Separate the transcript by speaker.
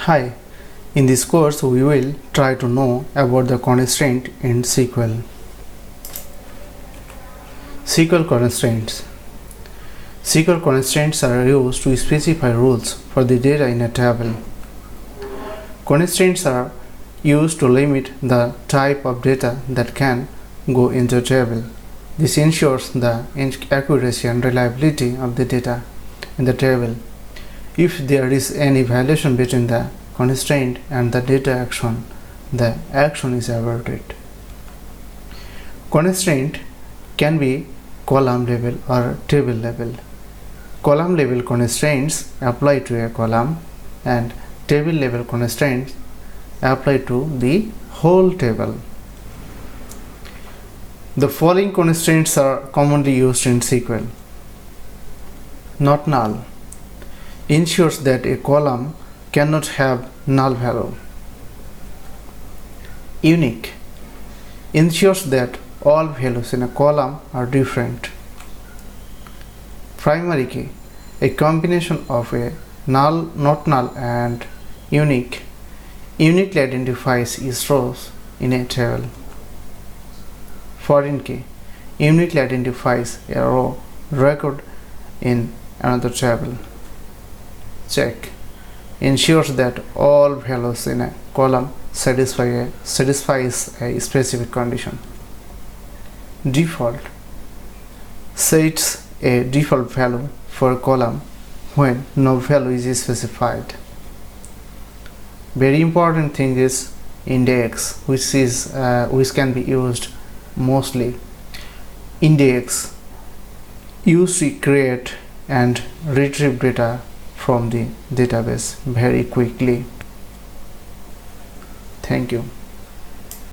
Speaker 1: Hi, in this course we will try to know about the constraint in SQL. SQL constraints. SQL constraints are used to specify rules for the data in a table. Constraints are used to limit the type of data that can go into a table. This ensures the accuracy and reliability of the data in the table. If there is any violation between the constraint and the data action, the action is aborted. Constraint can be column level or table level. Column level constraints apply to a column and table level constraints apply to the whole table. The following constraints are commonly used in SQL. Not null ensures that a column cannot have null value. Unique ensures that all values in a column are different. Primary key, a combination of a null, not null and unique, uniquely identifies each row in a table. Foreign key, uniquely identifies a row record in another table. Check ensures that all values in a column satisfies a specific condition. Default sets a default value for a column when no value is specified. Very important thing is index, which can be used mostly. Index used to create and retrieve data from the database very quickly. Thank you.